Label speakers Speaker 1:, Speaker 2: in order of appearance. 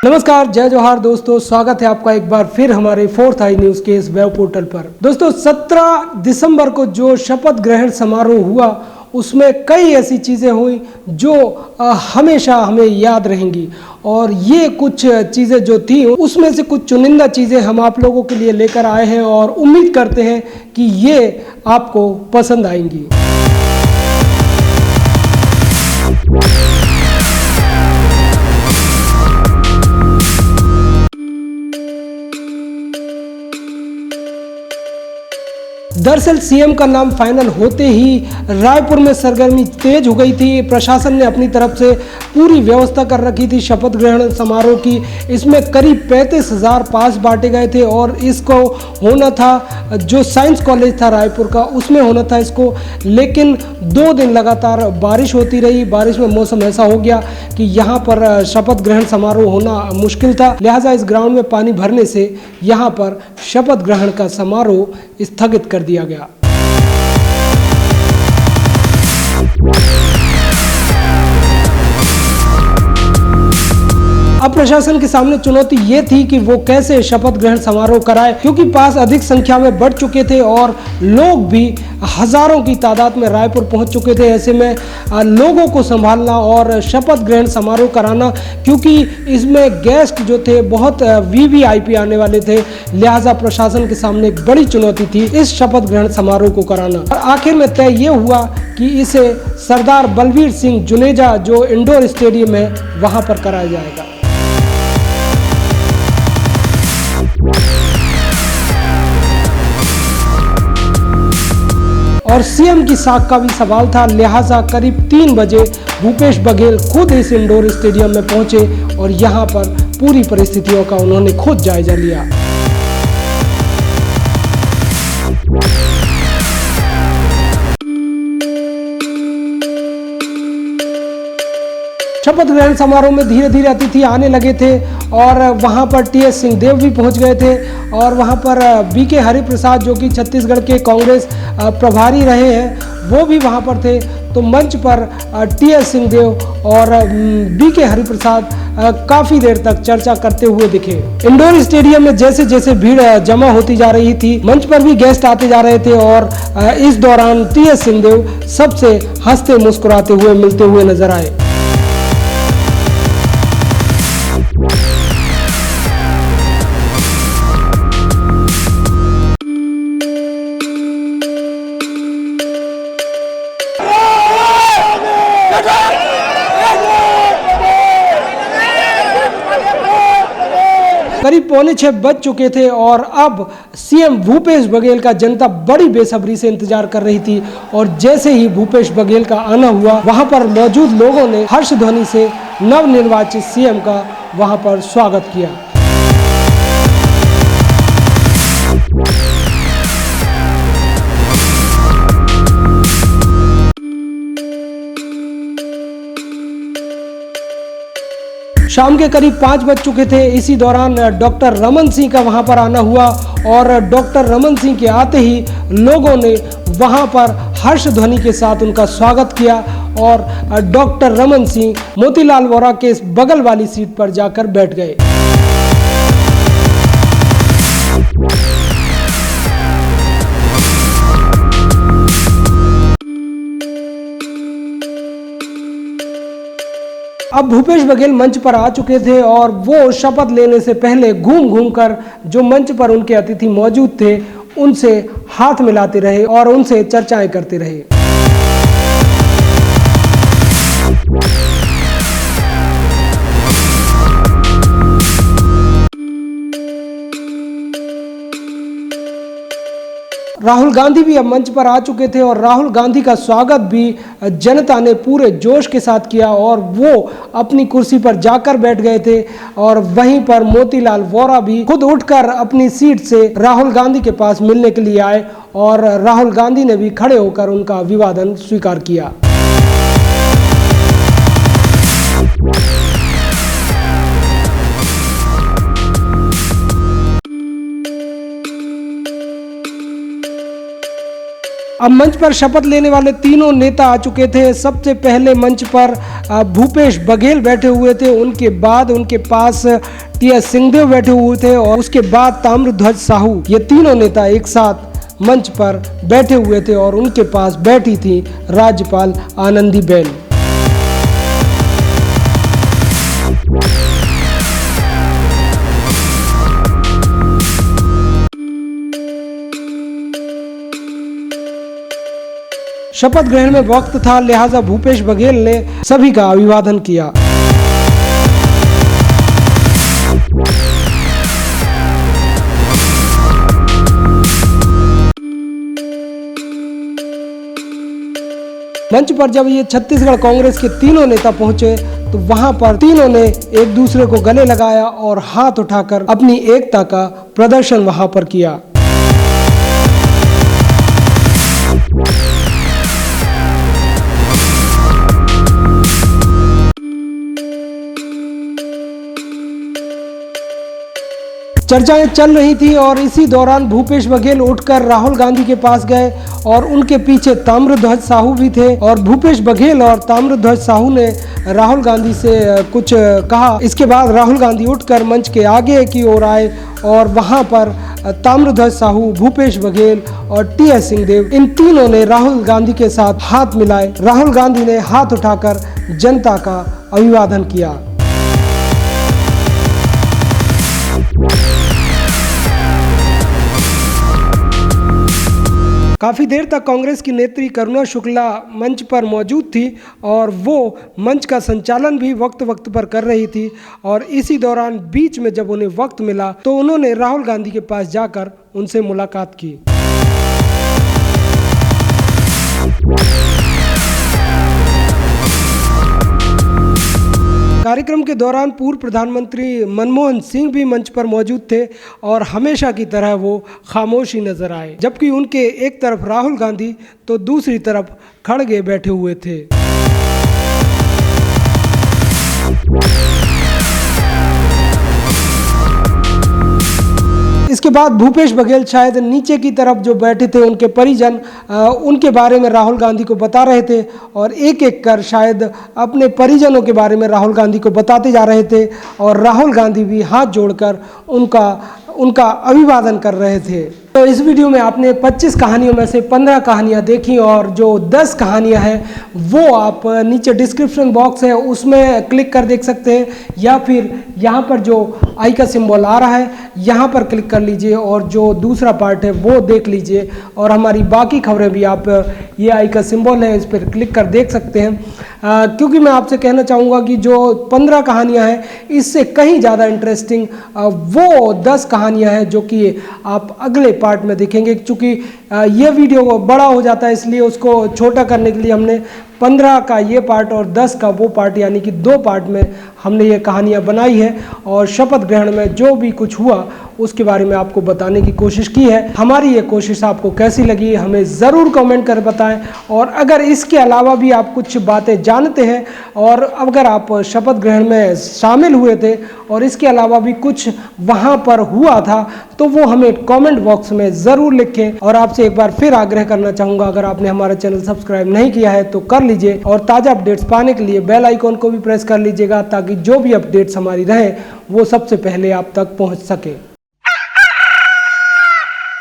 Speaker 1: नमस्कार, जय जोहार दोस्तों। स्वागत है आपका एक बार फिर हमारे फोर्थ आई न्यूज के इस वेब पोर्टल पर। दोस्तों 17 दिसंबर को जो शपथ ग्रहण समारोह हुआ उसमें कई ऐसी चीज़ें हुई जो हमेशा हमें याद रहेंगी। और ये कुछ चीज़ें जो थी उसमें से कुछ चुनिंदा चीज़ें हम आप लोगों के लिए लेकर आए हैं और उम्मीद करते हैं कि ये आपको पसंद आएंगी। दरअसल सीएम का नाम फाइनल होते ही रायपुर में सरगर्मी तेज हो गई थी। प्रशासन ने अपनी तरफ से पूरी व्यवस्था कर रखी थी शपथ ग्रहण समारोह की। इसमें करीब 35,000 पास बांटे गए थे और इसको होना था, जो साइंस कॉलेज था रायपुर का उसमें होना था इसको, लेकिन 2 दिन लगातार बारिश होती रही। बारिश में मौसम ऐसा हो गया कि यहाँ पर शपथ ग्रहण समारोह होना मुश्किल था। लिहाजा इस ग्राउंड में पानी भरने से यहाँ पर शपथ ग्रहण का समारोह स्थगित कर दिया गया। अब प्रशासन के सामने चुनौती ये थी कि वो कैसे शपथ ग्रहण समारोह कराए, क्योंकि पास अधिक संख्या में बढ़ चुके थे और लोग भी हजारों की तादाद में रायपुर पहुंच चुके थे। ऐसे में लोगों को संभालना और शपथ ग्रहण समारोह कराना, क्योंकि इसमें गेस्ट जो थे बहुत वीवीआईपी आने वाले थे, लिहाजा प्रशासन के सामने एक बड़ी चुनौती थी इस शपथ ग्रहण समारोह को कराना। और आखिर में तय ये हुआ कि इसे सरदार बलवीर सिंह जुनेजा जो इंडोर स्टेडियम है वहां पर कराया जाएगा। और सीएम की साख का भी सवाल था, लिहाजा करीब 3 बजे भूपेश बघेल खुद इस इंडोर स्टेडियम में पहुंचे और यहां पर पूरी परिस्थितियों का उन्होंने खुद जायजा लिया। शपथ ग्रहण समारोह में धीरे धीरे अतिथि आने लगे थे और वहां पर टीएस सिंहदेव भी पहुंच गए थे और वहां पर बीके हरिप्रसाद जो कि छत्तीसगढ़ के कांग्रेस प्रभारी रहे हैं वो भी वहां पर थे। तो मंच पर टीएस सिंहदेव और बीके हरिप्रसाद काफ़ी देर तक चर्चा करते हुए दिखे। इंडोर स्टेडियम में जैसे जैसे भीड़ जमा होती जा रही थी, मंच पर भी गेस्ट आते जा रहे थे और इस दौरान टीएस सिंहदेव सबसे हंसते मुस्कुराते हुए मिलते हुए नजर आए। करीब 5:45 बज चुके थे और अब सीएम भूपेश बघेल का जनता बड़ी बेसब्री से इंतजार कर रही थी। और जैसे ही भूपेश बघेल का आना हुआ, वहां पर मौजूद लोगों ने हर्ष ध्वनि से नवनिर्वाचित सीएम का वहां पर स्वागत किया। शाम के करीब 5 बज चुके थे। इसी दौरान डॉक्टर रमन सिंह का वहां पर आना हुआ और डॉक्टर रमन सिंह के आते ही लोगों ने वहां पर हर्ष ध्वनि के साथ उनका स्वागत किया और डॉक्टर रमन सिंह मोतीलाल वोरा के बगल वाली सीट पर जाकर बैठ गए। अब भूपेश बघेल मंच पर आ चुके थे और वो शपथ लेने से पहले घूम घूम कर जो मंच पर उनके अतिथि मौजूद थे उनसे हाथ मिलाते रहे और उनसे चर्चाएं करते रहे। राहुल गांधी भी अब मंच पर आ चुके थे और राहुल गांधी का स्वागत भी जनता ने पूरे जोश के साथ किया और वो अपनी कुर्सी पर जाकर बैठ गए थे। और वहीं पर मोतीलाल वोरा भी खुद उठकर अपनी सीट से राहुल गांधी के पास मिलने के लिए आए और राहुल गांधी ने भी खड़े होकर उनका अभिवादन स्वीकार किया। अब मंच पर शपथ लेने वाले तीनों नेता आ चुके थे। सबसे पहले मंच पर भूपेश बघेल बैठे हुए थे, उनके बाद उनके पास टी.एस. सिंहदेव बैठे हुए थे और उसके बाद ताम्रध्वज साहू। ये तीनों नेता एक साथ मंच पर बैठे हुए थे और उनके पास बैठी थी राज्यपाल आनंदीबेन। शपथ ग्रहण में वक्त था, लिहाजा भूपेश बघेल ने सभी का अभिवादन किया। मंच पर जब ये छत्तीसगढ़ कांग्रेस के तीनों नेता पहुंचे तो वहां पर तीनों ने एक दूसरे को गले लगाया और हाथ उठाकर अपनी एकता का प्रदर्शन वहां पर किया। चर्चाएं चल रही थी और इसी दौरान भूपेश बघेल उठकर राहुल गांधी के पास गए और उनके पीछे ताम्रध्वज साहू भी थे और भूपेश बघेल और ताम्रध्वज साहू ने राहुल गांधी से कुछ कहा। इसके बाद राहुल गांधी उठकर मंच के आगे की ओर आए और वहां पर ताम्रध्वज साहू, भूपेश बघेल और टी.एस. सिंहदेव, इन तीनों ने राहुल गांधी के साथ हाथ मिलाए। राहुल गांधी ने हाथ उठाकर जनता का अभिवादन किया। काफ़ी देर तक कांग्रेस की नेत्री करुणा शुक्ला मंच पर मौजूद थी और वो मंच का संचालन भी वक्त वक्त पर कर रही थी और इसी दौरान बीच में जब उन्हें वक्त मिला तो उन्होंने राहुल गांधी के पास जाकर उनसे मुलाकात की। कार्यक्रम के दौरान पूर्व प्रधानमंत्री मनमोहन सिंह भी मंच पर मौजूद थे और हमेशा की तरह वो खामोश ही नजर आए, जबकि उनके एक तरफ राहुल गांधी तो दूसरी तरफ खड़गे बैठे हुए थे। इसके बाद भूपेश बघेल शायद नीचे की तरफ जो बैठे थे उनके परिजन उनके बारे में राहुल गांधी को बता रहे थे और एक एक कर शायद अपने परिजनों के बारे में राहुल गांधी को बताते जा रहे थे और राहुल गांधी भी हाथ जोड़कर उनका अभिवादन कर रहे थे। तो इस वीडियो में आपने 25 कहानियों में से 15 कहानियां देखी और जो 10 कहानियां हैं वो आप नीचे डिस्क्रिप्शन बॉक्स है उसमें क्लिक कर देख सकते हैं या फिर यहाँ पर जो आई का सिंबल आ रहा है यहाँ पर क्लिक कर लीजिए और जो दूसरा पार्ट है वो देख लीजिए और हमारी बाकी खबरें भी आप ये आई का सिंबल है इस पर क्लिक कर देख सकते हैं। क्योंकि मैं आपसे कहना चाहूँगा कि जो 15 कहानियाँ हैं इससे कहीं ज़्यादा इंटरेस्टिंग वो 10 कहानियाँ हैं जो कि आप अगले पार्ट में देखेंगे। क्योंकि ये वीडियो बड़ा हो जाता है इसलिए उसको छोटा करने के लिए हमने 15 का ये पार्ट और 10 का वो पार्ट यानी कि 2 पार्ट में हमने ये कहानियाँ बनाई है और शपथ ग्रहण में जो भी कुछ हुआ उसके बारे में आपको बताने की कोशिश की है। हमारी ये कोशिश आपको कैसी लगी हमें ज़रूर कमेंट कर बताएं और अगर इसके अलावा भी आप कुछ बातें जानते हैं और अगर आप शपथ ग्रहण में शामिल हुए थे और इसके अलावा भी कुछ वहाँ पर हुआ था तो वो हमें कमेंट बॉक्स में ज़रूर लिखें। और आपसे एक बार फिर आग्रह करना चाहूँगा, अगर आपने हमारा चैनल सब्सक्राइब नहीं किया है तो कर लीजिए और ताज़ा अपडेट्स पाने के लिए बेल आइकॉन को भी प्रेस कर लीजिएगा ताकि जो भी अपडेट्स हमारी रहें वो सबसे पहले आप तक पहुँच सके।